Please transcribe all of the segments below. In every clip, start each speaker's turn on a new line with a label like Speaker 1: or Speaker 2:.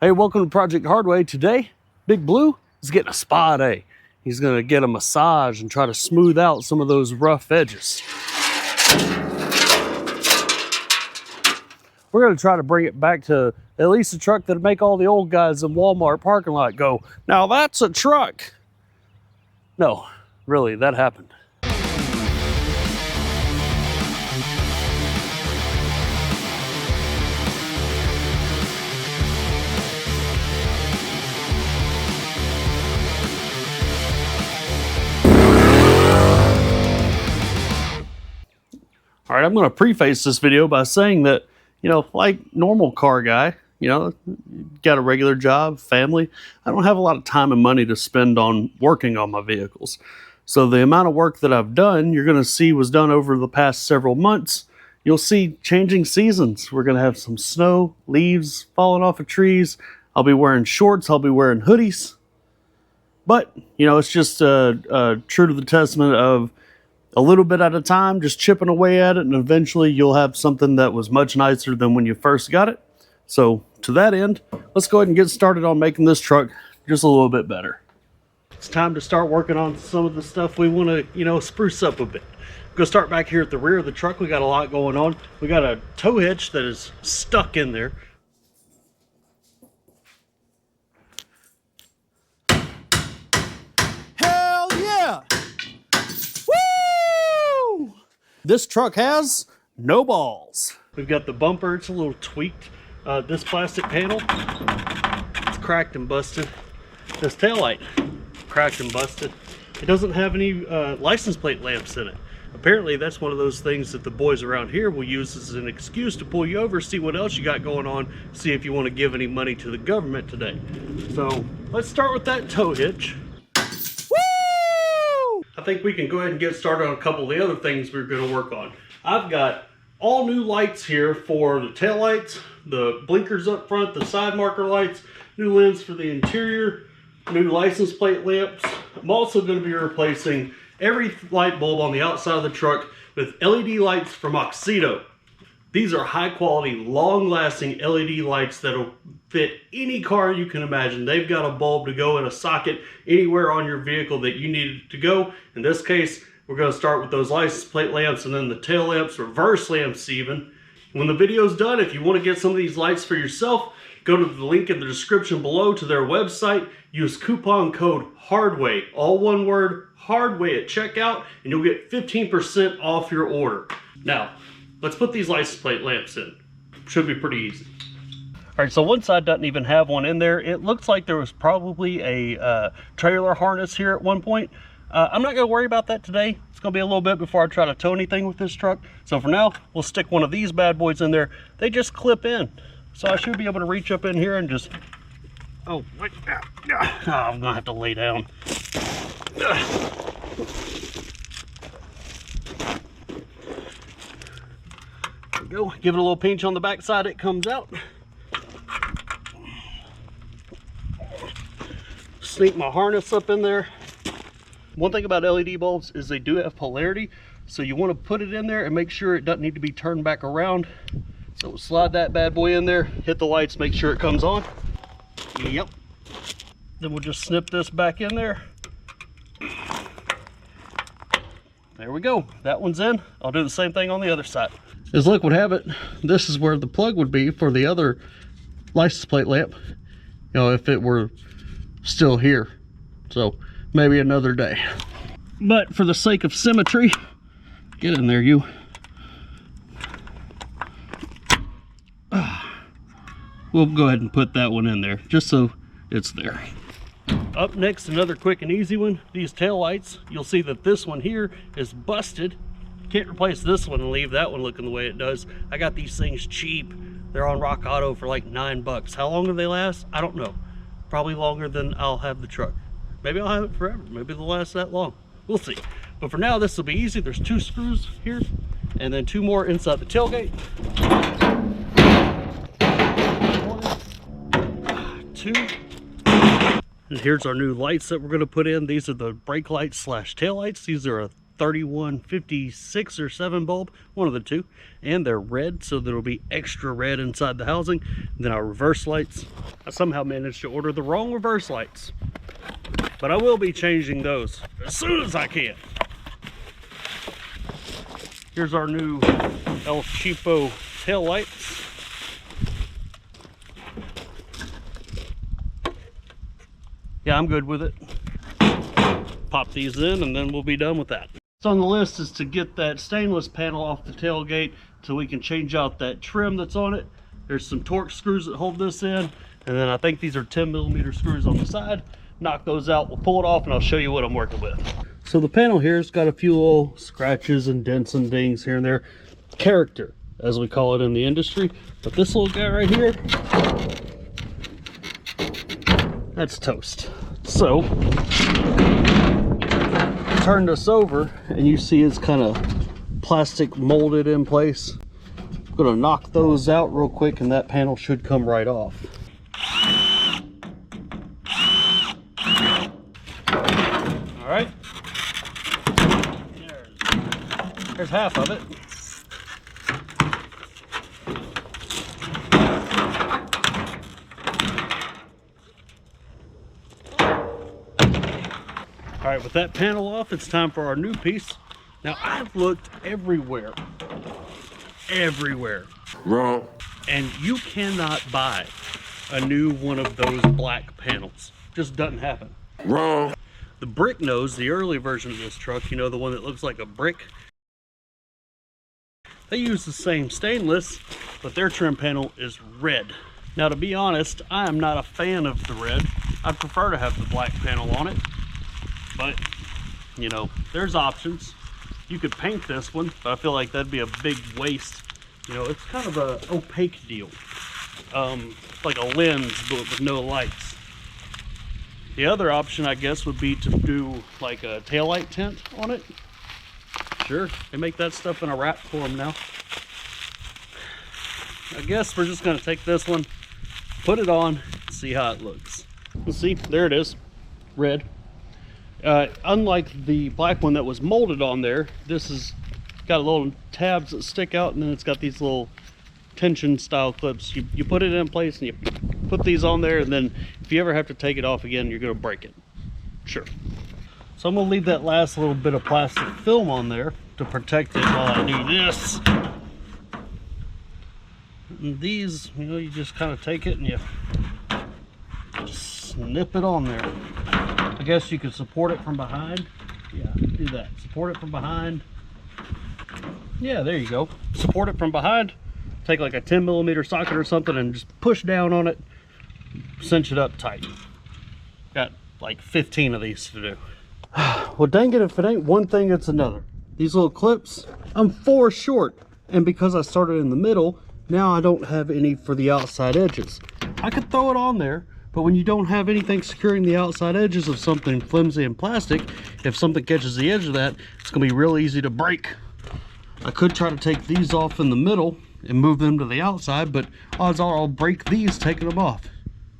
Speaker 1: Hey, welcome to Project Hardway. Today, Big Blue is getting a spa day. He's gonna get a massage and try to smooth out some of those rough edges. We're gonna try to bring it back to at least a truck that'd make all the old guys in Walmart parking lot go, "Now that's a truck." No, really, that happened. All right, I'm going to preface this video by saying that, like normal car guy, got a regular job, family. I don't have a lot of time and money to spend on working on my vehicles. So the amount of work that I've done, you're going to see was done over the past several months. You'll see changing seasons. We're going to have some snow, leaves falling off of trees. I'll be wearing shorts. I'll be wearing hoodies. But, it's just true to the testament of a little bit at a time, just chipping away at it, and eventually you'll have something that was much nicer than when you first got it. So to that end, let's go ahead and get started on making this truck just a little bit better. It's time to start working on some of the stuff we want to, spruce up a bit. We're going to start back here at the rear of the truck. We got a lot going on. We got a tow hitch that is stuck in there. Hell yeah! This truck has no balls. We've got the bumper, it's a little tweaked. This plastic panel, it's cracked and busted. This taillight, cracked and busted. It doesn't have any license plate lamps in it. Apparently that's one of those things that the boys around here will use as an excuse to pull you over, see what else you got going on, see if you want to give any money to the government today. So let's start with that tow hitch. I think we can go ahead and get started on a couple of the other things we're going to work on. I've got all new lights here for the tail lights, the blinkers up front, the side marker lights, new lens for the interior, new license plate lamps. I'm also going to be replacing every light bulb on the outside of the truck with LED lights from Oxedo. These are high quality, long lasting LED lights that'll fit any car you can imagine. They've got a bulb to go in a socket anywhere on your vehicle that you need it to go. In this case, we're going to start with those license plate lamps and then the tail lamps, reverse lamps even. When the video's done, if you want to get some of these lights for yourself, go to the link in the description below to their website. Use coupon code HARDWAY, all one word, HARDWAY at checkout, and you'll get 15% off your order. Now, let's put these license plate lamps in. Should be pretty easy. All right, so one side doesn't even have one in there. It looks like there was probably a trailer harness here at one point. I'm not gonna worry about that today. It's gonna be a little bit before I try to tow anything with this truck. So for now, we'll stick one of these bad boys in there. They just clip in. So I should be able to reach up in here and just, I'm gonna have to lay down. There we go. Give it a little pinch on the back side, it comes out. Sneak my harness up in there. One thing about LED bulbs is they do have polarity, so you want to put it in there and make sure it doesn't need to be turned back around. So we'll slide that bad boy in there, hit the lights, make sure it comes on. Yep. Then we'll just snip this back in there. There we go. That one's in. I'll do the same thing on the other side. As luck would have it, this is where the plug would be for the other license plate lamp, if it were still here. So maybe another day. But for the sake of symmetry, get in there, you. We'll go ahead and put that one in there just so it's there. Up next, another quick and easy one. These tail lights, you'll see that this one here is busted. Can't replace this one and leave that one looking the way it does. I got these things cheap. They're on Rock Auto for like $9. How long do they last? I don't know. Probably longer than I'll have the truck. Maybe I'll have it forever. Maybe they'll last that long. We'll see. But for now, this will be easy. There's 2 screws here and then 2 more inside the tailgate. 1, 2. And here's our new lights that we're going to put in. These are the brake lights / tail lights. These are a 3156 or 7 bulb, one of the two, and they're red, so there'll be extra red inside the housing. And then our reverse lights, I somehow managed to order the wrong reverse lights, but I will be changing those as soon as I can. Here's our new El Cheapo tail lights. Yeah, I'm good with it. Pop these in and then we'll be done with that. What's on the list is to get that stainless panel off the tailgate so we can change out that trim that's on it. There's some Torx screws that hold this in, and then I think these are 10mm screws on the side. Knock those out, we'll pull it off, and I'll show you what I'm working with. So the panel here's got a few little scratches and dents and dings here and there. Character, as we call it in the industry. But this little guy right here, that's toast. So turn this over and you see it's kind of plastic molded in place. I'm gonna knock those out real quick and that panel should come right off. All right, there's half of it. All right, with that panel off, it's time for our new piece. Now, I've looked everywhere. Wrong. And you cannot buy a new one of those black panels. Just doesn't happen. Wrong. The brick nose, the early version of this truck, you know, the one that looks like a brick, they use the same stainless, but their trim panel is red. Now, to be honest, I am not a fan of the red. I'd prefer to have the black panel on it. But, you know, there's options. You could paint this one, but I feel like that'd be a big waste. You know, it's kind of a opaque deal. Like a lens, but with no lights. The other option, I guess, would be to do like a taillight tint on it. Sure, they make that stuff in a wrap form now. I guess we're just gonna take this one, put it on, see how it looks. Let's see, there it is, red. Unlike the black one that was molded on there, this has got little tabs that stick out, and then it's got these little tension style clips. You put it in place and you put these on there, and then if you ever have to take it off again, you're going to break it. Sure. So I'm going to leave that last little bit of plastic film on there to protect it while I do this. And these, you know, you just kind of take it and you just snip it on there. I guess you could support it from behind. Yeah, do that. Support it from behind. Yeah, there you go. Support it from behind. Take like a 10mm socket or something and just push down on it. Cinch it up tight. Got like 15 of these to do. Well, dang it, if it ain't one thing, it's another. These little clips, I'm 4 short. And because I started in the middle, now I don't have any for the outside edges. I could throw it on there, but when you don't have anything securing the outside edges of something flimsy and plastic, if something catches the edge of that, it's gonna be real easy to break. I could try to take these off in the middle and move them to the outside, but odds are I'll break these taking them off.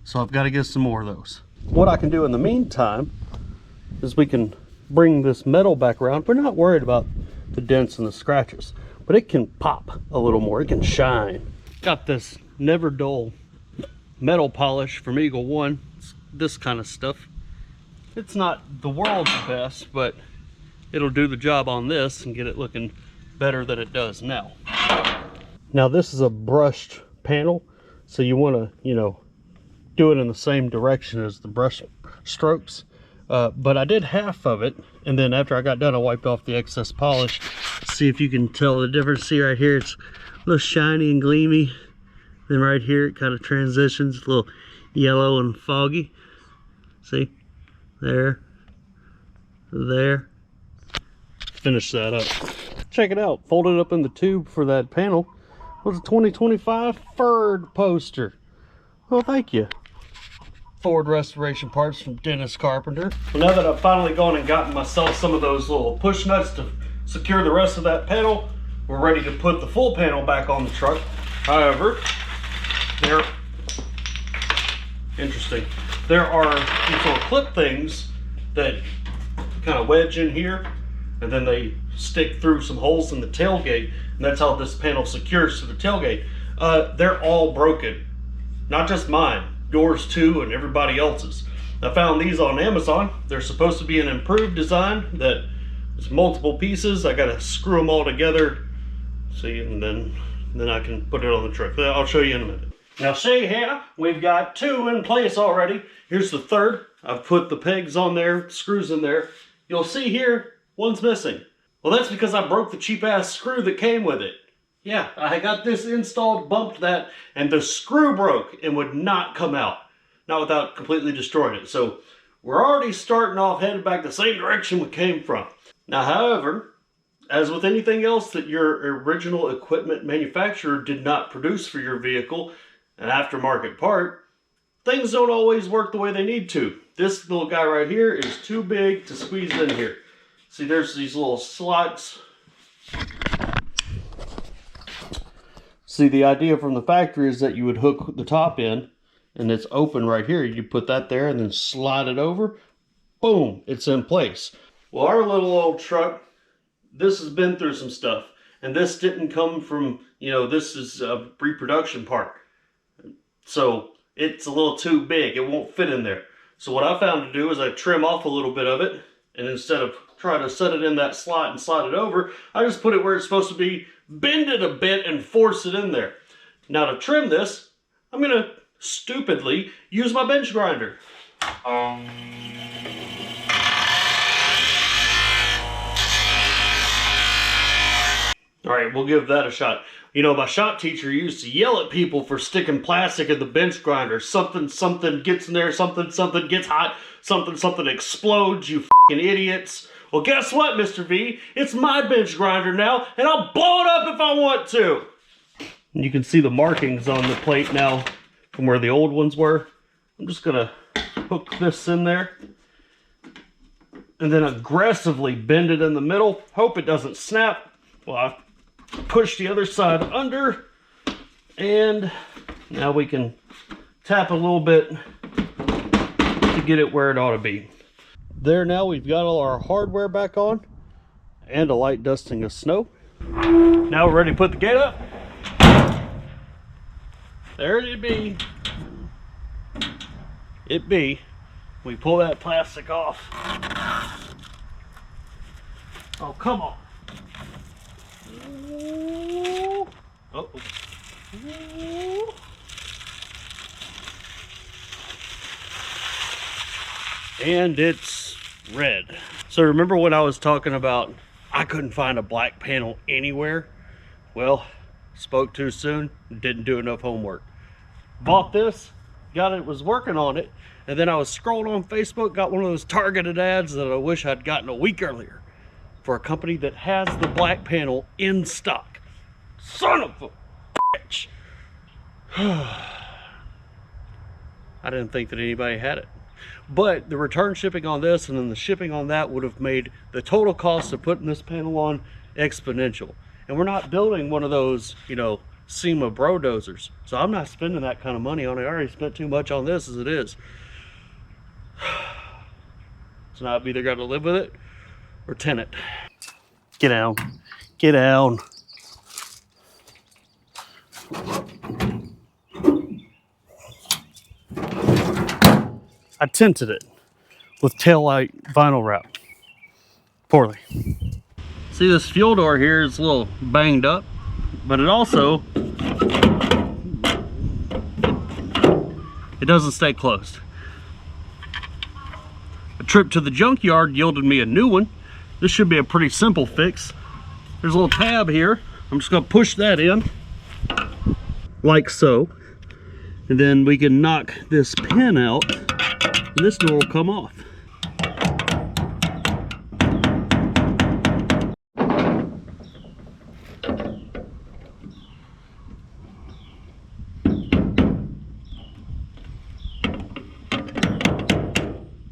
Speaker 1: So I've got to get some more of those. What I can do in the meantime is we can bring this metal back around. We're not worried about the dents and the scratches, but it can pop a little more. It can shine. Got this never dull metal polish from Eagle One. It's this kind of stuff. It's not the world's best, but it'll do the job on this and get it looking better than it does now. Now this is a brushed panel, so you want to, you know, do it in the same direction as the brush strokes. But I did half of it, and then after I got done, I wiped off the excess polish. See if you can tell the difference. See right here, it's a little shiny and gleamy. Then right here, it kind of transitions, a little yellow and foggy. See? There. There. Finish that up. Check it out. Folded up in the tube for that panel was a 2025 Ford poster. Well, thank you. Ford restoration parts from Dennis Carpenter. Well, now that I've finally gone and gotten myself some of those little push nuts to secure the rest of that panel, we're ready to put the full panel back on the truck. However, there are these little clip things that kind of wedge in here, and then they stick through some holes in the tailgate, and that's how this panel secures to the tailgate. They're all broken. Not just mine, yours too, and everybody else's. I found these on Amazon. They're supposed to be an improved design that is multiple pieces. I gotta screw them all together, see, and then I can put it on the truck. I'll show you in a minute. Now see here, we've got 2 in place already. Here's the third. I've put the pegs on there, screws in there. You'll see here, one's missing. Well, that's because I broke the cheap ass screw that came with it. Yeah, I got this installed, bumped that, and the screw broke and would not come out. Not without completely destroying it. So we're already starting off heading back the same direction we came from. Now, however, as with anything else that your original equipment manufacturer did not produce for your vehicle, an aftermarket part, things don't always work the way they need to. This little guy right here is too big to squeeze in here. See, there's these little slots. See, the idea from the factory is that you would hook the top in, and it's open right here. You put that there and then slide it over. Boom, it's in place. Well, our little old truck, this has been through some stuff. And this didn't come from, you know, this is a reproduction part. So it's a little too big. It won't fit in there. So what I found to do is I trim off a little bit of it. And instead of trying to set it in that slot and slide it over, I just put it where it's supposed to be, bend it a bit and force it in there. Now to trim this, I'm going to stupidly use my bench grinder. Alright, we'll give that a shot. You know, my shop teacher used to yell at people for sticking plastic in the bench grinder. Something gets in there, something gets hot, something explodes, you f***ing idiots. Well, guess what, Mr. V? It's my bench grinder now, and I'll blow it up if I want to. You can see the markings on the plate now from where the old ones were. I'm just gonna hook this in there and then aggressively bend it in the middle. Hope it doesn't snap. Well, I push the other side under, and now we can tap a little bit to get it where it ought to be. There, now we've got all our hardware back on and a light dusting of snow. Now we're ready to put the gate up. There it be. It be. We pull that plastic off. Oh, come on. Uh-oh. And it's red. So remember when I was talking about I couldn't find a black panel anywhere? Well, spoke too soon, didn't do enough homework. Bought this, got it, was working on it, and then I was scrolling on Facebook, got one of those targeted ads that I wish I'd gotten a week earlier for a company that has the black panel in stock. Son of a bitch! I didn't think that anybody had it. But the return shipping on this and then the shipping on that would have made the total cost of putting this panel on exponential. And we're not building one of those, you know, SEMA brodozers. So I'm not spending that kind of money on it. I already spent too much on this as it is. So now I've either got to live with it or tin it. Get down. Get down. I tinted it with taillight vinyl wrap. Poorly. See, this fuel door here is a little banged up, but it also, it doesn't stay closed. A trip to the junkyard yielded me a new one. This should be a pretty simple fix. There's a little tab here. I'm just gonna push that in, like so. And then we can knock this pin out, and this door will come off.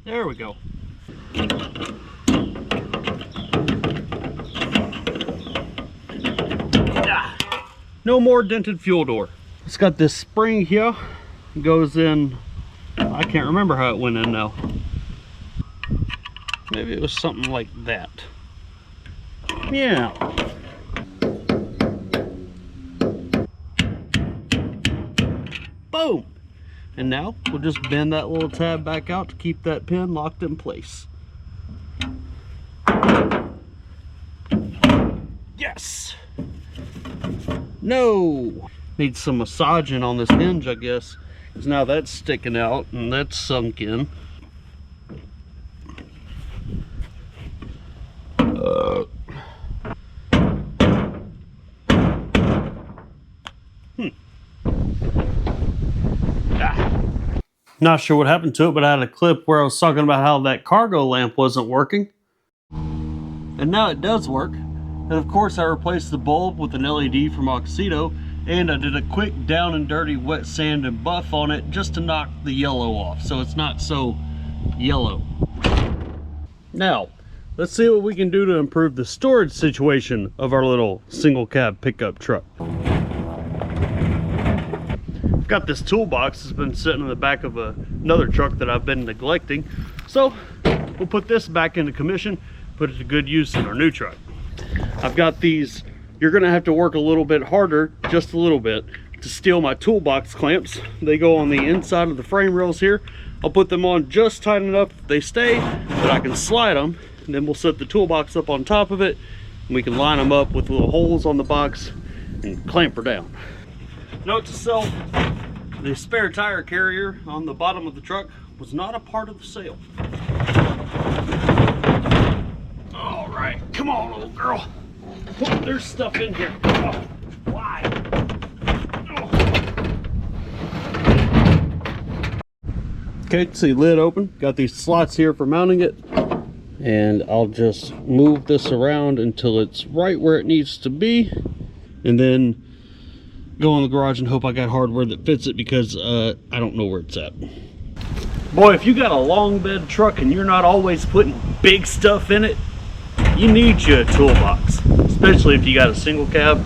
Speaker 1: There we go. No more dented fuel door. It's got this spring here. It goes in, I can't remember how it went in now. Maybe it was something like that. Yeah. Boom. And now we'll just bend that little tab back out to keep that pin locked in place. Yes. No. Needs some massaging on this hinge, I guess, because now that's sticking out and that's sunk in. Not sure what happened to it, but I had a clip where I was talking about how that cargo lamp wasn't working. And now it does work. And of course I replaced the bulb with an LED from Oxydo, and I did a quick down and dirty wet sand and buff on it just to knock the yellow off so it's not so yellow. Now, let's see what we can do to improve the storage situation of our little single cab pickup truck. I've got this toolbox that's been sitting in the back of another truck that I've been neglecting. So we'll put this back into commission, put it to good use in our new truck. I've got these, you're gonna have to work a little bit harder, just a little bit, to steal my toolbox clamps. They go on the inside of the frame rails here. I'll put them on just tight enough that they stay, that I can slide them, and then we'll set the toolbox up on top of it, and we can line them up with little holes on the box and clamp her down. Note to self, the spare tire carrier on the bottom of the truck was not a part of the sale. All right, come on, little girl. Oh, there's stuff in here. Oh, why? Oh. Okay, see, lid open. Got these slots here for mounting it. And I'll just move this around until it's right where it needs to be. And then go in the garage and hope I got hardware that fits it, because I don't know where it's at. Boy, if you got a long bed truck and you're not always putting big stuff in it, you need you a toolbox, especially if you got a single cab.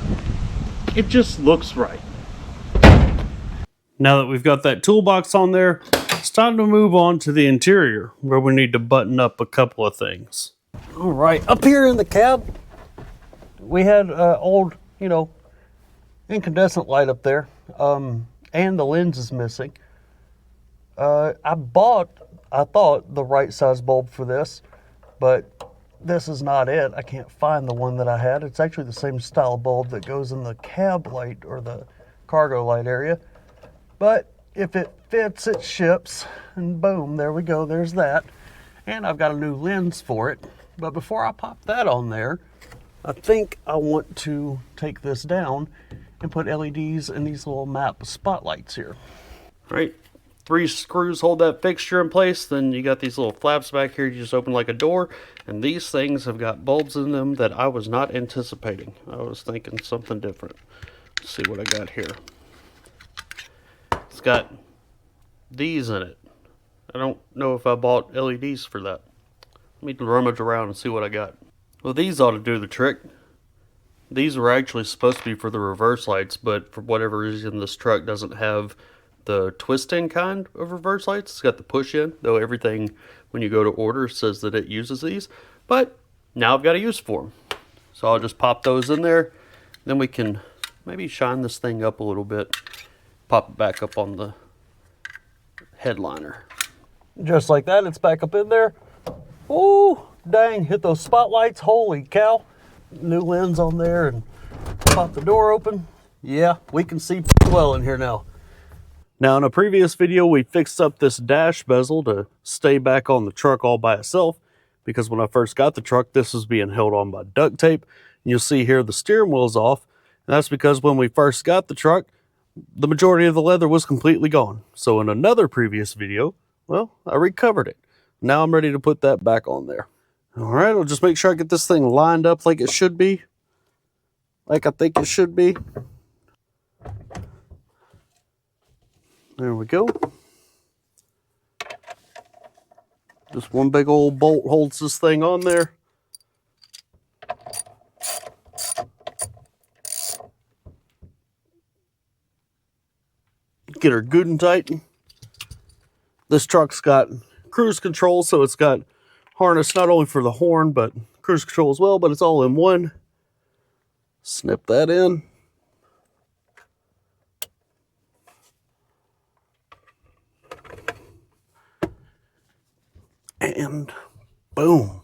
Speaker 1: It just looks right. Now that we've got that toolbox on there, it's time to move on to the interior, where we need to button up a couple of things. All right, up here in the cab, we had old, incandescent light up there, and the lens is missing. I thought, the right size bulb for this, but this is not it. I can't find the one that I had. It's actually the same style bulb that goes in the cab light or the cargo light area. But if it fits, it ships, and boom, there we go, there's that. And I've got a new lens for it. But before I pop that on there, I think I want to take this down and put LEDs in these little map spotlights here. All right, 3 screws hold that fixture in place. Then you got these little flaps back here you just open like a door, and these things have got bulbs in them that I was not anticipating. I was thinking something different. Let's see what I got here. It's got these in it. I don't know if I bought LEDs for that. Let me rummage around and see what I got. Well, these ought to do the trick. These were actually supposed to be for the reverse lights, but for whatever reason this truck doesn't have the twist-in kind of reverse lights. It's got the push-in, though everything when you go to order says that it uses these. But now I've got a use for them. So I'll just pop those in there. Then we can maybe shine this thing up a little bit. Pop it back up on the headliner. Just like that, it's back up in there. Oh, dang, hit those spotlights. Holy cow. New lens on there, and pop the door open. Yeah, we can see pretty well in here now. Now, in a previous video, we fixed up this dash bezel to stay back on the truck all by itself, because when I first got the truck, this was being held on by duct tape. And you'll see here the steering wheel's off, and that's because when we first got the truck, the majority of the leather was completely gone. So in another previous video, well, I recovered it. Now I'm ready to put that back on there. All right, I'll just make sure I get this thing lined up like it should be. Like I think it should be. There we go. Just one big old bolt holds this thing on there. Get her good and tight. This truck's got cruise control, so it's got harness not only for the horn, but cruise control as well, but it's all in one. Snip that in. And boom,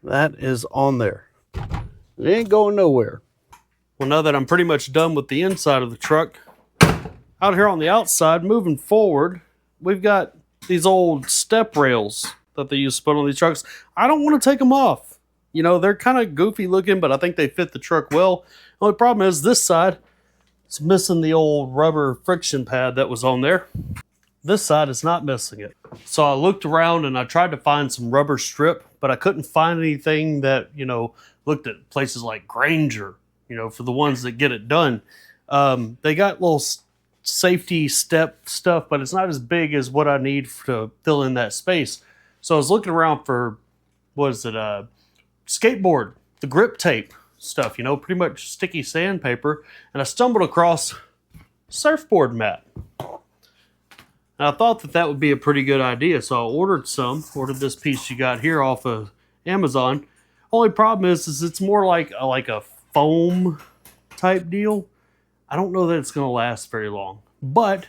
Speaker 1: that is on there. It ain't going nowhere. Well, now that I'm pretty much done with the inside of the truck, out here on the outside, moving forward, we've got these old step rails that they used to put on these trucks. I don't want to take them off. You know, they're kind of goofy looking, but I think they fit the truck well. The only problem is this side, it's missing the old rubber friction pad that was on there. This side is not missing it. So I looked around and I tried to find some rubber strip, but I couldn't find anything that, you know, looked at places like Granger, you know, for the ones that get it done. They got little safety step stuff, but it's not as big as what I need to fill in that space. So I was looking around for, skateboard, the grip tape stuff, you know, pretty much sticky sandpaper. And I stumbled across surfboard mat. And I thought that would be a pretty good idea, so I ordered this piece you got here off of Amazon. Only problem is it's more like a foam type deal. I don't know that it's going to last very long, but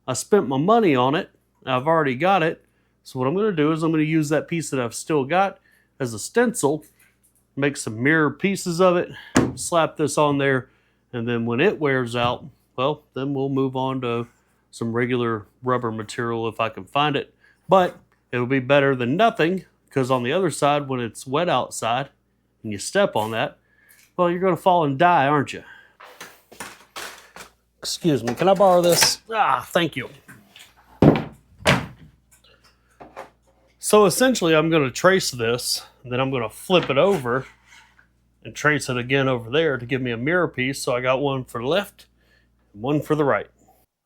Speaker 1: I spent my money on it. I've already got it. So what I'm going to do is I'm going to use that piece that I've still got as a stencil, make some mirror pieces of it, slap this on there, and then when it wears out, well, then we'll move on to some regular rubber material if I can find it. But it'll be better than nothing, because on the other side, when it's wet outside and you step on that, well, you're going to fall and die, aren't you? Excuse me, can I borrow this? Thank you. So essentially, I'm going to trace this, and then I'm going to flip it over and trace it again over there to give me a mirror piece. So I got one for the left and one for the right.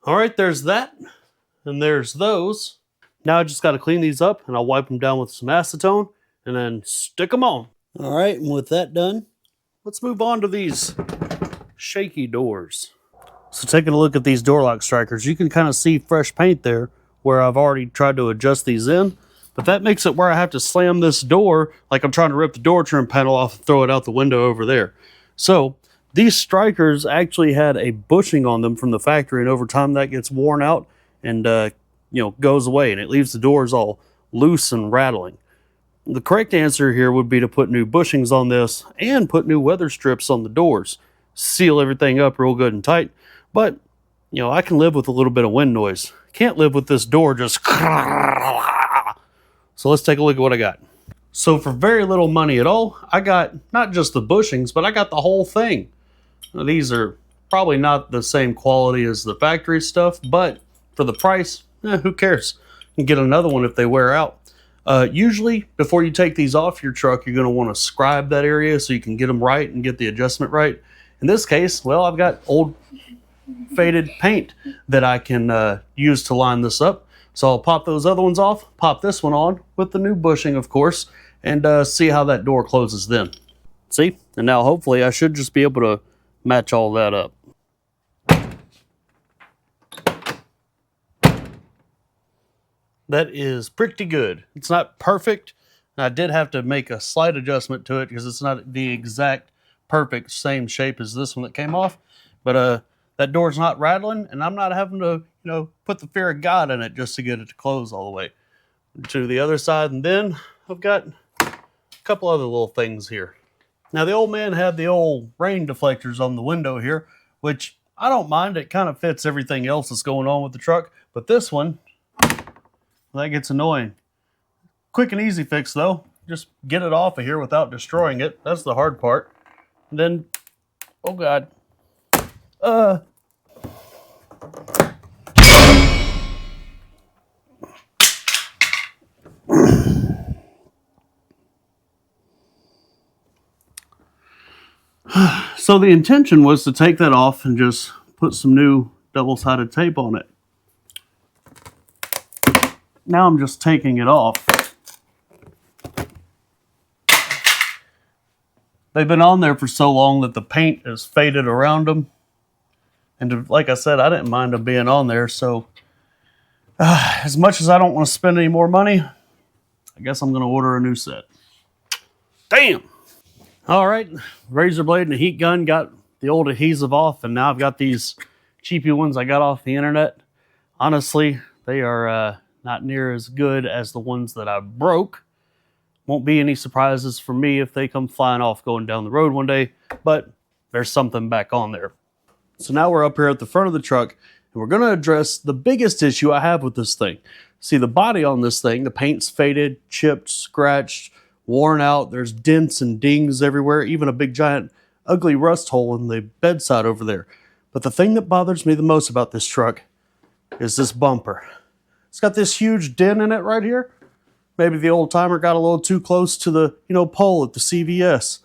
Speaker 1: All right, there's that, and there's those. Now I just got to clean these up, and I'll wipe them down with some acetone, and then stick them on. All right, and with that done, let's move on to these shaky doors. So taking a look at these door lock strikers, you can kind of see fresh paint there where I've already tried to adjust these in, but that makes it where I have to slam this door like I'm trying to rip the door trim panel off and throw it out the window over there. So these strikers actually had a bushing on them from the factory, and over time that gets worn out and goes away, and it leaves the doors all loose and rattling. The correct answer here would be to put new bushings on this and put new weather strips on the doors. Seal everything up real good and tight, but I can live with a little bit of wind noise. Can't live with this door just... So let's take a look at what I got. So for very little money at all, I got not just the bushings, but I got the whole thing. Now, these are probably not the same quality as the factory stuff, but for the price, who cares? You can get another one if they wear out. Usually, before you take these off your truck, you're going to want to scribe that area so you can get them right and get the adjustment right. In this case, well, I've got old faded paint that I can use to line this up. So I'll pop those other ones off, pop this one on with the new bushing, of course, and see how that door closes then. See? And now hopefully I should just be able to match all that up. That is pretty good. It's not perfect. I did have to make a slight adjustment to it because it's not the exact perfect same shape as this one that came off. But that door's not rattling, and I'm not having to, put the fear of God in it just to get it to close all the way to the other side. And then I've got a couple other little things here. Now, the old man had the old rain deflectors on the window here, which I don't mind. It kind of fits everything else that's going on with the truck. But this one, that gets annoying. Quick and easy fix, though. Just get it off of here without destroying it. That's the hard part. And then, oh God. So the intention was to take that off and just put some new double-sided tape on it. Now I'm just taking it off. They've been on there for so long that the paint is faded around them. And like I said, I didn't mind them being on there. So as much as I don't want to spend any more money, I guess I'm going to order a new set. Damn. All right, razor blade and a heat gun got the old adhesive off, and now I've got these cheapy ones I got off the internet. Honestly, they are not near as good as the ones that I broke. Won't be any surprises for me if they come flying off going down the road one day, but there's something back on there. So now we're up here at the front of the truck, and we're going to address the biggest issue I have with this thing. See, the body on this thing, the paint's faded, chipped, scratched, worn out. There's dents and dings everywhere, even a big giant ugly rust hole in the bedside over there. But the thing that bothers me the most about this truck is this bumper. It's got this huge dent in it right here. Maybe the old timer got a little too close to the, pole at the CVS.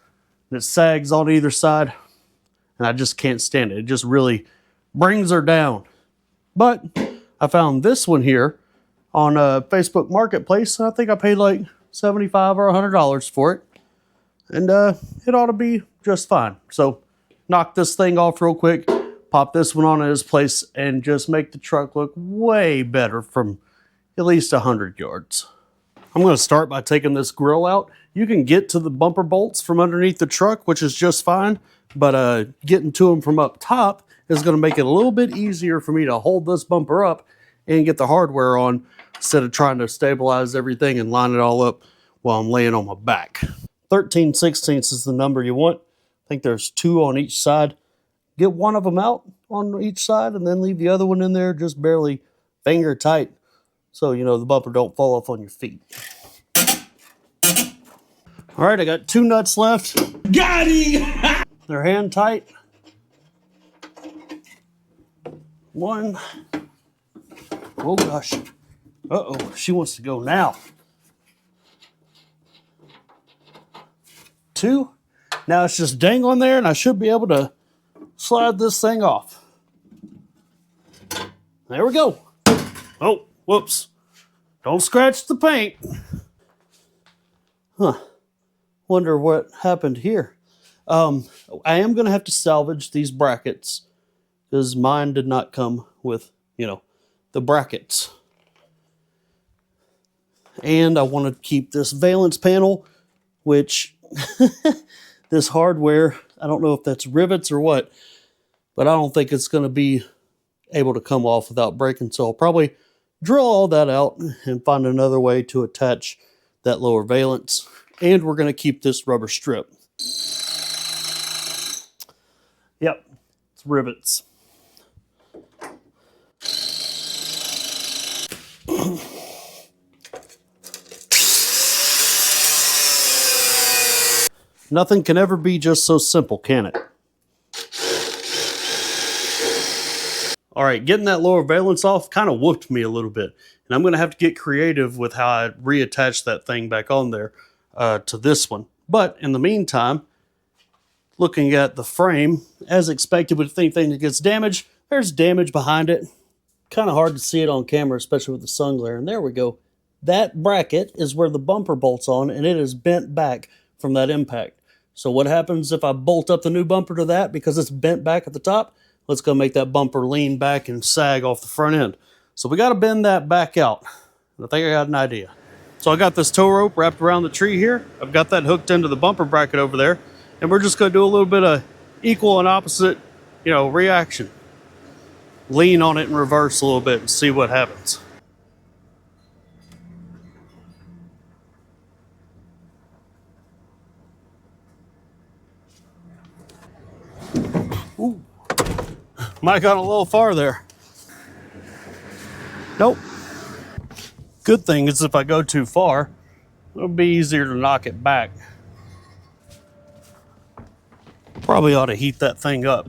Speaker 1: And it sags on either side. And I just can't stand it. It just really brings her down. But I found this one here on Facebook Marketplace. And I think I paid like $75 or $100 for it. And it ought to be just fine. So knock this thing off real quick. Pop this one on in its place. And just make the truck look way better from at least 100 yards. I'm going to start by taking this grill out. You can get to the bumper bolts from underneath the truck, which is just fine, but getting to them from up top is going to make it a little bit easier for me to hold this bumper up and get the hardware on instead of trying to stabilize everything and line it all up while I'm laying on my back. 13/16 is the number you want. I think there's 2 on each side. Get one of them out on each side and then leave the other one in there just barely finger tight, so the bumper don't fall off on your feet. All right, I got 2 nuts left. Got it! They're hand tight. 1. Oh gosh. Uh-oh, she wants to go now. 2. Now it's just dangling there, and I should be able to slide this thing off. There we go. Oh, whoops. Don't scratch the paint. Huh. Wonder what happened here. I am going to have to salvage these brackets because mine did not come with, the brackets. And I want to keep this valence panel, which this hardware, I don't know if that's rivets or what, but I don't think it's going to be able to come off without breaking. So I'll probably drill all that out and find another way to attach that lower valence. And we're going to keep this rubber strip. Yep, it's rivets. Nothing can ever be just so simple, can it? All right, getting that lower valence off kind of whooped me a little bit. And I'm going to have to get creative with how I reattach that thing back on there to this one. But in the meantime, looking at the frame, as expected with anything that gets damaged, there's damage behind it. Kind of hard to see it on camera, especially with the sun glare. And there we go. That bracket is where the bumper bolts on, and it is bent back from that impact. So what happens if I bolt up the new bumper to that because it's bent back at the top? Let's go make that bumper lean back and sag off the front end. So we got to bend that back out. I think I got an idea. So I got this tow rope wrapped around the tree here. I've got that hooked into the bumper bracket over there. And we're just going to do a little bit of equal and opposite, reaction. Lean on it in reverse a little bit and see what happens. Ooh. Might have gone a little far there. Nope. Good thing is if I go too far, it'll be easier to knock it back. Probably ought to heat that thing up.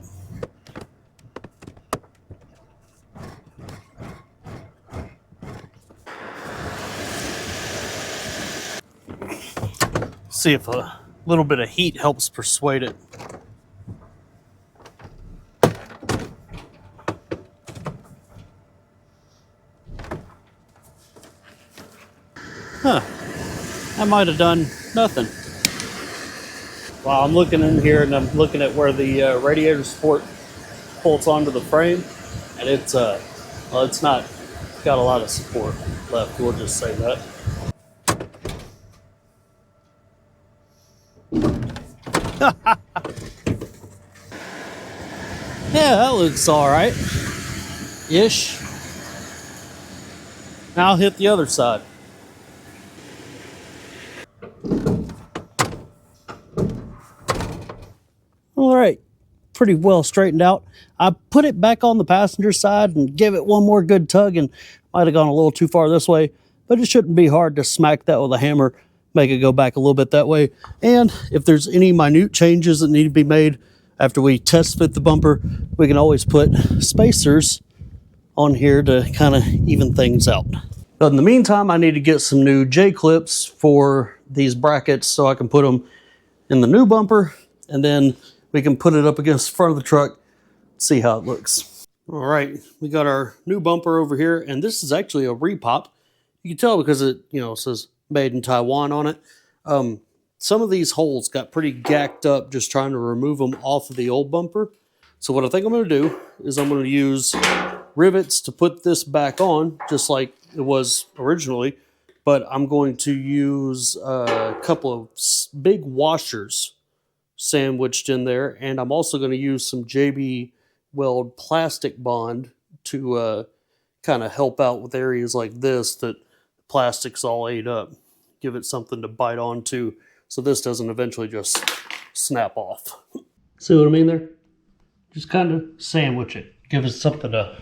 Speaker 1: See if a little bit of heat helps persuade it. Huh, I might have done nothing. Well, I'm looking in here and I'm looking at where the radiator support bolts onto the frame, and it's not got a lot of support left, we'll just say that. looks all right. Ish. Now I'll hit the other side. All right, pretty well straightened out. I put it back on the passenger side and gave it one more good tug, and might have gone a little too far this way, but it shouldn't be hard to smack that with a hammer, make it go back a little bit that way. And if there's any minute changes that need to be made after we test fit the bumper, we can always put spacers on here to kind of even things out. But in the meantime, I need to get some new J-clips for these brackets so I can put them in the new bumper, and then we can put it up against the front of the truck, see how it looks. All right, we got our new bumper over here, and this is actually a repop. You can tell because it, says made in Taiwan on it. Some of these holes got pretty gacked up just trying to remove them off of the old bumper. So what I think I'm going to do is I'm going to use rivets to put this back on, just like it was originally, but I'm going to use a couple of big washers sandwiched in there, and I'm also going to use some JB Weld plastic bond to kind of help out with areas like this that plastic's all ate up. Give it something to bite onto so this doesn't eventually just snap off. See what I mean there? Just kind of sandwich it. Give it something to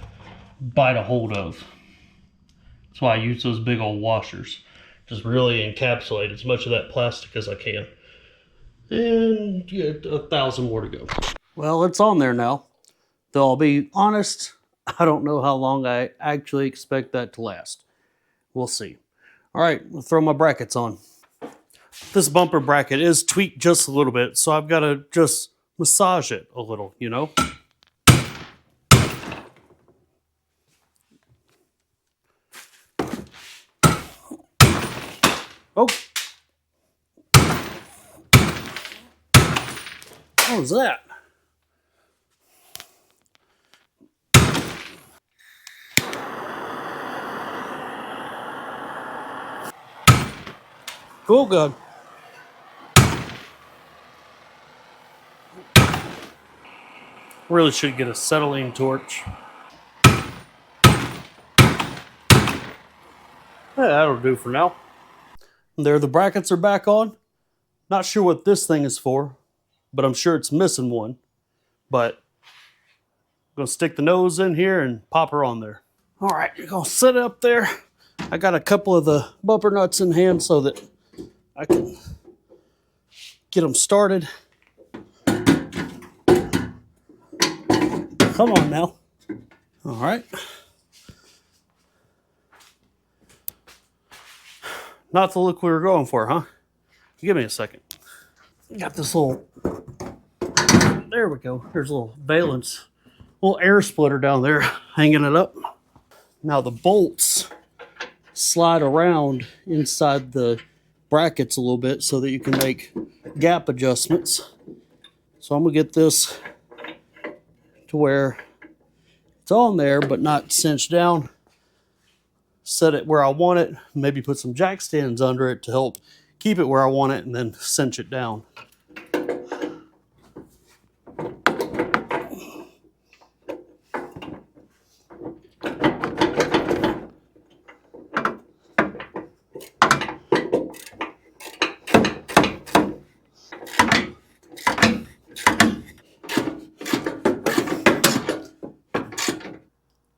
Speaker 1: bite a hold of. That's why I use those big old washers. Just really encapsulate as much of that plastic as I can. And yeah, 1,000 more to go. Well, it's on there now. Though I'll be honest, I don't know how long I actually expect that to last. We'll see. All right, we'll throw my brackets on. This bumper bracket is tweaked just a little bit, so I've got to just massage it a little, Oh. What was that? Oh, God. Really should get a acetylene torch. That'll do for now. There, the brackets are back on. Not sure what this thing is for, but I'm sure it's missing one. But I'm going to stick the nose in here and pop her on there. All right, I'm going to set it up there. I got a couple of the bumper nuts in hand so that I can get them started. Come on now. All right. Not the look we were going for, huh? Give me a second. Got this little, there we go. There's a little valence, little air splitter down there hanging it up. Now the bolts slide around inside the brackets a little bit so that you can make gap adjustments. So I'm gonna get this to where it's on there but not cinched down. Set it where I want it, maybe put some jack stands under it to help keep it where I want it, and then cinch it down.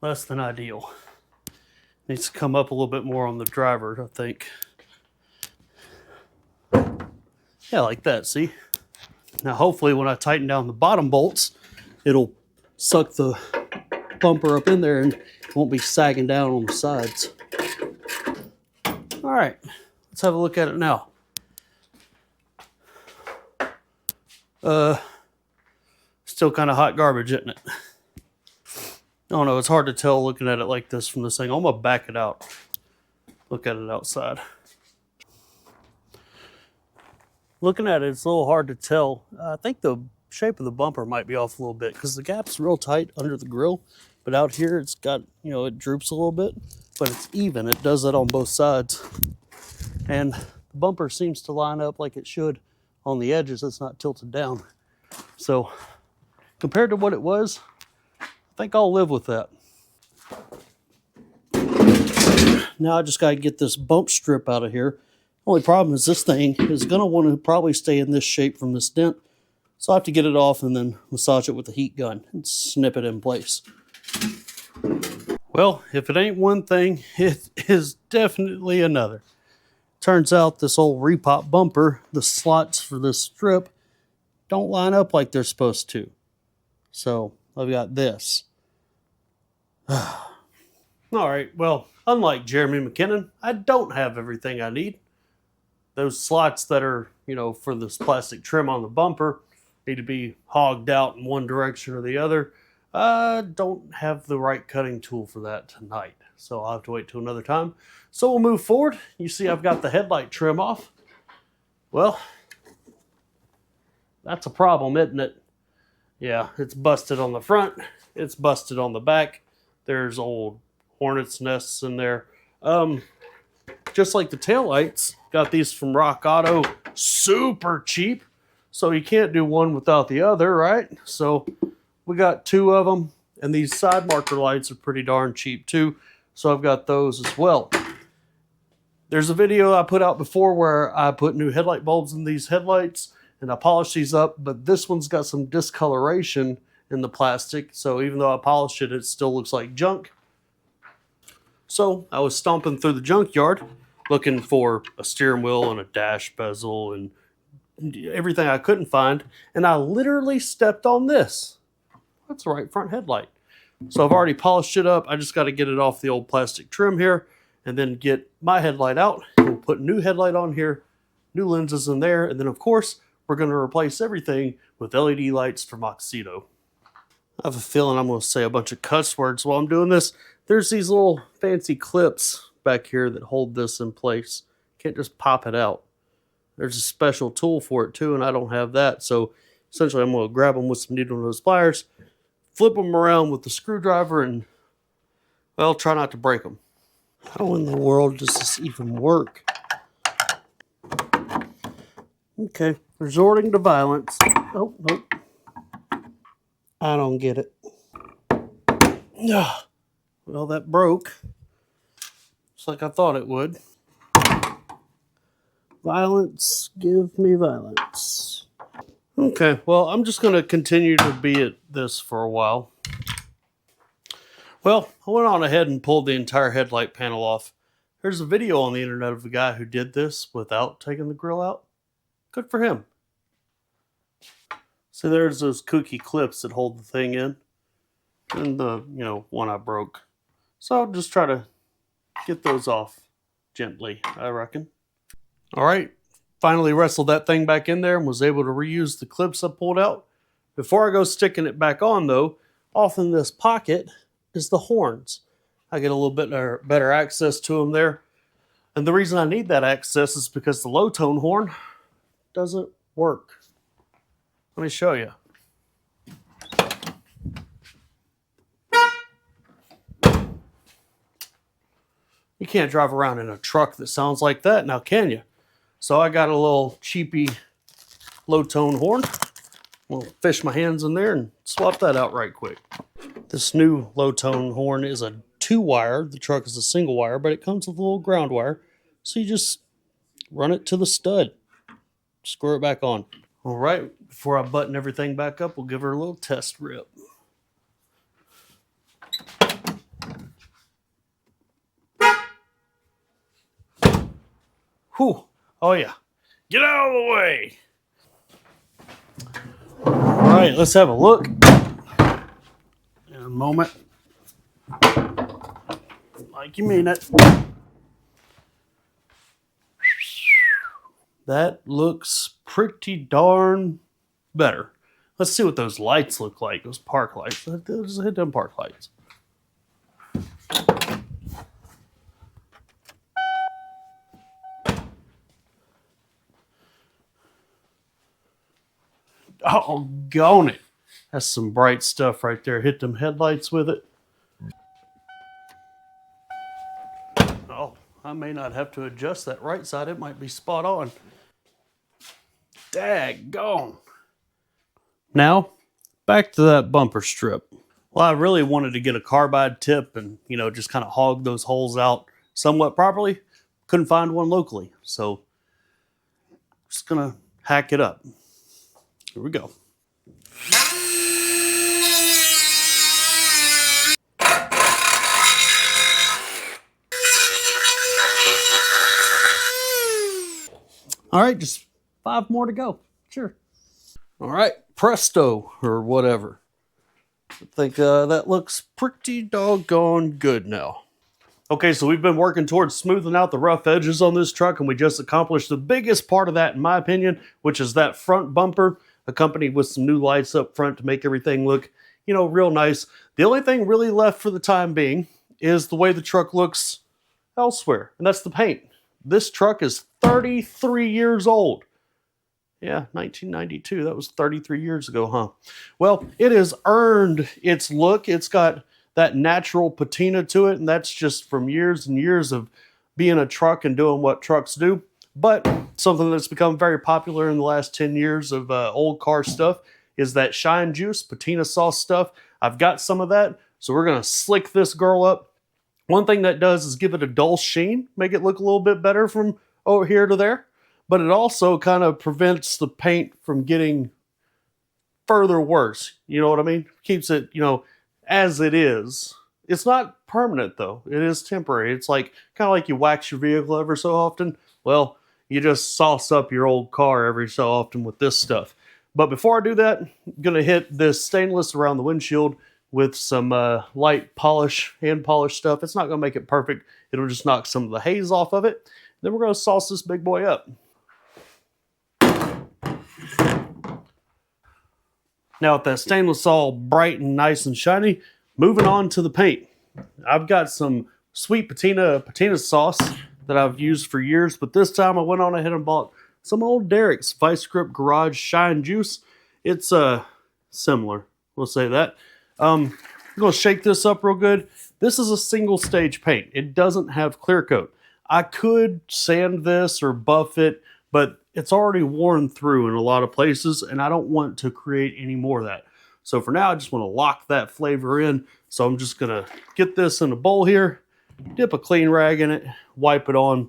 Speaker 1: Less than ideal. Needs to come up a little bit more on the driver, I think. Yeah, like that, see? Now hopefully when I tighten down the bottom bolts, it'll suck the bumper up in there and it won't be sagging down on the sides. All right, let's have a look at it now. Still kind of hot garbage, isn't it? I don't know, it's hard to tell looking at it like this from this thing. I'm gonna back it out. Look at it outside. Looking at it, it's a little hard to tell. I think the shape of the bumper might be off a little bit because the gap's real tight under the grill. But out here, it's got, it droops a little bit, but it's even. It does that on both sides. And the bumper seems to line up like it should on the edges. It's not tilted down. So compared to what it was, think I'll live with that. Now I just got to get this bump strip out of here. Only problem is this thing is going to want to probably stay in this shape from this dent. So I have to get it off and then massage it with a heat gun and snip it in place. Well, if it ain't one thing, it is definitely another. Turns out this old repop bumper, the slots for this strip, don't line up like they're supposed to. So I've got this. Alright, well, unlike Jeremy McKinnon, I don't have everything I need. Those slots that are, for this plastic trim on the bumper need to be hogged out in one direction or the other. I don't have the right cutting tool for that tonight, so I'll have to wait till another time. So we'll move forward. You see I've got the headlight trim off. Well, that's a problem, isn't it? Yeah, it's busted on the front. It's busted on the back. There's old hornets' nests in there. Just like the taillights, got these from Rock Auto, super cheap. So you can't do one without the other, right? So we got two of them, and these side marker lights are pretty darn cheap too. So I've got those as well. There's a video I put out before where I put new headlight bulbs in these headlights and I polished these up, but this one's got some discoloration in the plastic. So even though I polished it, it still looks like junk. So I was stomping through the junkyard looking for a steering wheel and a dash bezel and everything I couldn't find. And I literally stepped on this. That's the right front headlight. So I've already polished it up. I just got to get it off the old plastic trim here and then get my headlight out. We'll put a new headlight on here, new lenses in there. And then of course, we're going to replace everything with LED lights from Oxydo. I have a feeling I'm going to say a bunch of cuss words while I'm doing this. There's these little fancy clips back here that hold this in place. Can't just pop it out. There's a special tool for it too, and I don't have that. So essentially I'm going to grab them with some needle nose pliers, flip them around with the screwdriver, and, well, try not to break them. How in the world does this even work? Okay, resorting to violence. Oh, nope. I don't get it. Well, that broke. Just like I thought it would. Violence, give me violence. Okay, well, I'm just going to continue to be at this for a while. Well, I went on ahead and pulled the entire headlight panel off. There's a video on the internet of a guy who did this without taking the grill out. Good for him. So there's those kooky clips that hold the thing in. And the, one I broke. So I'll just try to get those off gently, I reckon. Alright, finally wrestled that thing back in there and was able to reuse the clips I pulled out. Before I go sticking it back on though, off in this pocket is the horns. I get a little bit better access to them there. And the reason I need that access is because the low tone horn doesn't work. Let me show you. You can't drive around in a truck that sounds like that now, can you? So I got a little cheapy low tone horn. I'll fish my hands in there and swap that out right quick. This new low tone horn is a 2-wire. The truck is a single wire, but it comes with a little ground wire. So you just run it to the stud. Screw it back on. All right, before I button everything back up, we'll give her a little test rip. Whew. Oh yeah. Get out of the way. All right, let's have a look. In a moment. Like you mean it. That looks pretty darn better. Let's see what those lights look like. Those park lights. Let's hit them park lights. Oh, gone it. That's some bright stuff right there. Hit them headlights with it. Oh, I may not have to adjust that right side. It might be spot on. Daggone. Now, back to that bumper strip. Well, I really wanted to get a carbide tip and, you know, just kind of hog those holes out somewhat properly. Couldn't find one locally, so just gonna hack it up. Here we go. All right, just 5 more to go. Sure. All right, presto, or whatever. I think that looks pretty doggone good now. Okay, so we've been working towards smoothing out the rough edges on this truck, and we just accomplished the biggest part of that, in my opinion, which is that front bumper, accompanied with some new lights up front to make everything look, you know, real nice. The only thing really left for the time being is the way the truck looks elsewhere, and that's the paint. This truck is 33 years old. Yeah, 1992. That was 33 years ago, huh? Well, it has earned its look. It's got that natural patina to it, and that's just from years and years of being a truck and doing what trucks do. But something that's become very popular in the last 10 years of old car stuff is that shine juice, patina sauce stuff. I've got some of that, so we're going to slick this girl up. One thing that does is give it a dull sheen, make it look a little bit better from over here to there. But it also kind of prevents the paint from getting further worse. You know what I mean? Keeps it, you know, as it is. It's not permanent though. It is temporary. It's like kind of like you wax your vehicle every so often. Well, you just sauce up your old car every so often with this stuff. But before I do that, I'm going to hit this stainless around the windshield with some light polish, hand polish stuff. It's not going to make it perfect. It'll just knock some of the haze off of it. Then we're going to sauce this big boy up. Now with that stainless all bright and nice and shiny, moving on to the paint. I've got some sweet patina sauce that I've used for years, but this time I went on ahead and bought some old Derek's Vice Grip Garage Shine Juice. It's similar, we'll say that. I'm going to shake this up real good. This is a single stage paint. It doesn't have clear coat. I could sand this or buff it, but it's already worn through in a lot of places, and I don't want to create any more of that. So for now, I just want to lock that flavor in. So I'm just going to get this in a bowl here, dip a clean rag in it, wipe it on.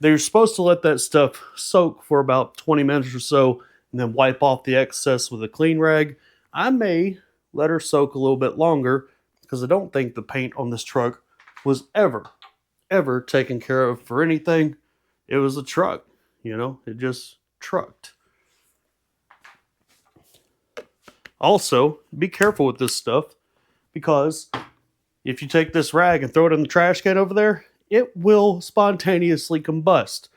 Speaker 1: They're supposed to let that stuff soak for about 20 minutes or so, and then wipe off the excess with a clean rag. I may let her soak a little bit longer, because I don't think the paint on this truck was ever taken care of for anything. It was a truck. You know, it just trucked. Also, be careful with this stuff, because if you take this rag and throw it in the trash can over there, it will spontaneously combust.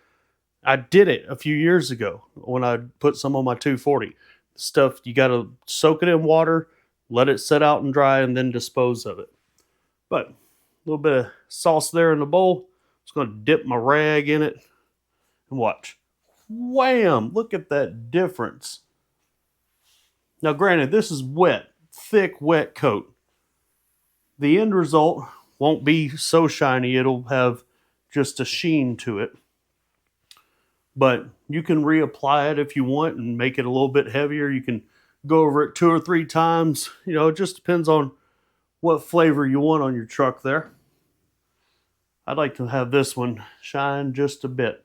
Speaker 1: I did it a few years ago when I put some on my 240. Stuff, you got to soak it in water, let it set out and dry, and then dispose of it. But a little bit of sauce there in the bowl. Just going to dip my rag in it and watch. Wham! Look at that difference. Now granted, this is wet, thick, wet coat. The end result won't be so shiny. It'll have just a sheen to it. But you can reapply it if you want and make it a little bit heavier. You can go over it 2 or 3 times. You know, it just depends on what flavor you want on your truck there. I'd like to have this one shine just a bit.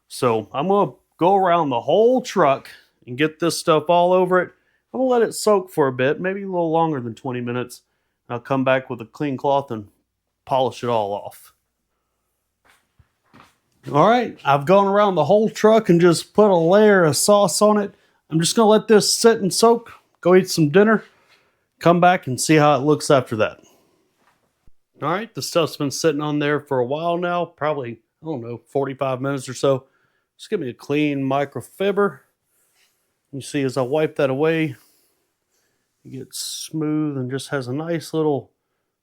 Speaker 1: So I'm going to go around the whole truck and get this stuff all over it. I'm going to let it soak for a bit, maybe a little longer than 20 minutes. I'll come back with a clean cloth and polish it all off. All right, I've gone around the whole truck and just put a layer of sauce on it. I'm just going to let this sit and soak, go eat some dinner, come back and see how it looks after that. All right, the stuff's been sitting on there for a while now, probably, I don't know, 45 minutes or so. Just give me a clean microfiber. You see, as I wipe that away, it gets smooth and just has a nice little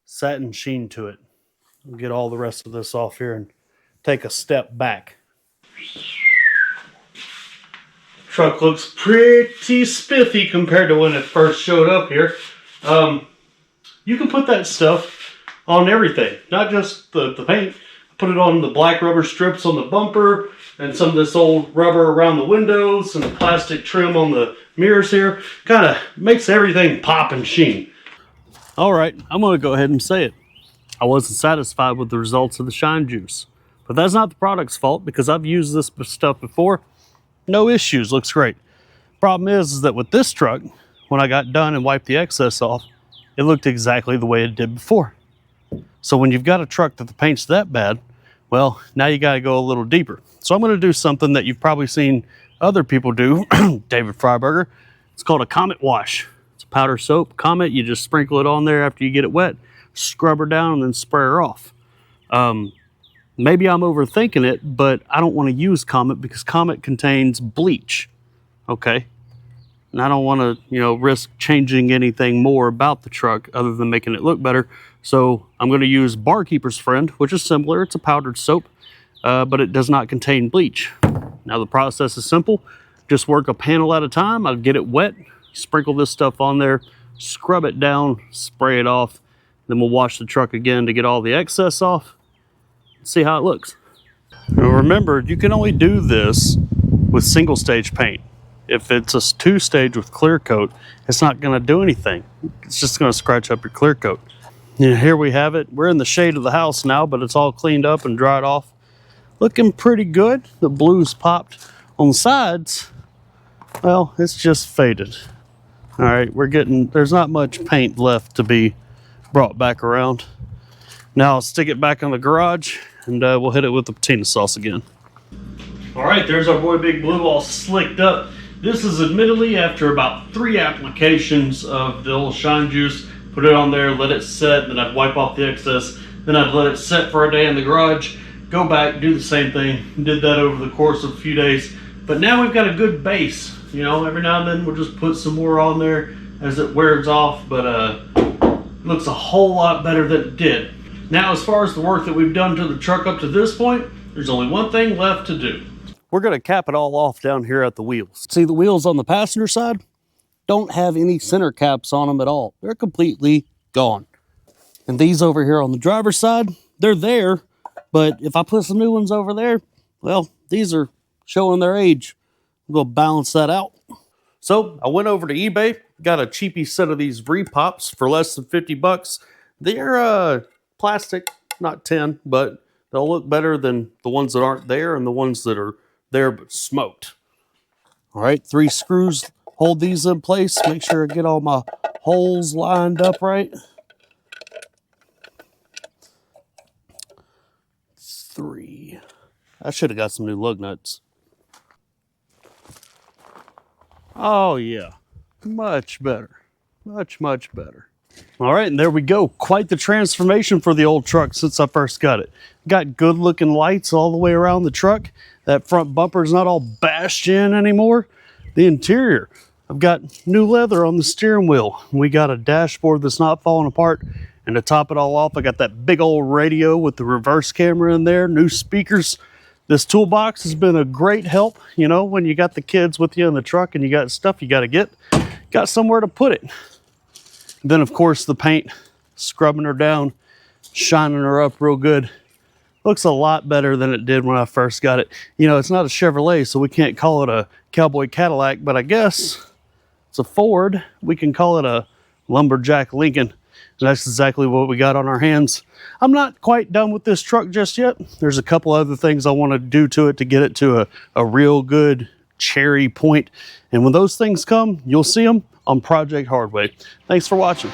Speaker 1: satin sheen to it. I'll get all the rest of this off here and take a step back. Truck looks pretty spiffy compared to when it first showed up here. You can put that stuff on everything, not just the paint. Put it on the black rubber strips on the bumper and some of this old rubber around the windows and the plastic trim on the mirrors here. Kind of makes everything pop and sheen. All right, I'm gonna go ahead and say it. I wasn't satisfied with the results of the Shine Juice, but that's not the product's fault because I've used this stuff before. No issues, looks great. Problem is that with this truck, when I got done and wiped the excess off, it looked exactly the way it did before. So when you've got a truck that the paint's that bad, well, now you gotta go a little deeper. So I'm gonna do something that you've probably seen other people do, David Freiberger. It's called a Comet wash. It's a powder soap, Comet, you just sprinkle it on there after you get it wet, scrub her down and then spray her off. Maybe I'm overthinking it, but I don't wanna use Comet because Comet contains bleach, okay? And I don't want to, risk changing anything more about the truck other than making it look better. So I'm going to use Barkeeper's Friend, which is similar. It's a powdered soap, but it does not contain bleach. Now the process is simple. Just work a panel at a time. I'll get it wet, sprinkle this stuff on there, scrub it down, spray it off. Then we'll wash the truck again to get all the excess off. See how it looks. Now remember, you can only do this with single stage paint. If it's a 2-stage with clear coat, it's not going to do anything. It's just going to scratch up your clear coat. Here we have it. We're in the shade of the house now, but it's all cleaned up and dried off. Looking pretty good. The blues popped on the sides. Well, it's just faded. All right, there's not much paint left to be brought back around. Now I'll stick it back in the garage and we'll hit it with the patina sauce again. All right, there's our boy Big Blue all slicked up. This is admittedly after about 3 applications of the old Shine Juice. Put it on there, let it set, then I'd wipe off the excess. Then I'd let it set for a day in the garage, go back, do the same thing. Did that over the course of a few days. But now we've got a good base. Every now and then we'll just put some more on there as it wears off, but it looks a whole lot better than it did. Now, as far as the work that we've done to the truck up to this point, there's only one thing left to do. We're going to cap it all off down here at the wheels. See, the wheels on the passenger side don't have any center caps on them at all. They're completely gone. And these over here on the driver's side, they're there, but if I put some new ones over there, well, these are showing their age. I'm going to balance that out. So I went over to eBay, got a cheapy set of these V-Pops for less than 50 bucks. They're plastic, not tin, but they'll look better than the ones that aren't there and the ones that are there but smoked. All right, 3 screws hold these in place. Make sure I get all my holes lined up right. 3. I should have got some new lug nuts. Oh yeah, much better. Much better. All right, and there we go. Quite the transformation for the old truck since I first got it. Got good looking lights all the way around the truck. That front bumper's not all bashed in anymore. The interior, I've got new leather on the steering wheel. We got a dashboard that's not falling apart. And to top it all off, I got that big old radio with the reverse camera in there, new speakers. This toolbox has been a great help. When you got the kids with you in the truck and you got stuff you got somewhere to put it. Then, of course, the paint, scrubbing her down, shining her up real good. Looks a lot better than it did when I first got it. It's not a Chevrolet, so we can't call it a Cowboy Cadillac, but I guess it's a Ford. We can call it a Lumberjack Lincoln. And that's exactly what we got on our hands. I'm not quite done with this truck just yet. There's a couple other things I want to do to it to get it to a real good cherry point. And when those things come, you'll see them on Project Hardway. Thanks for watching.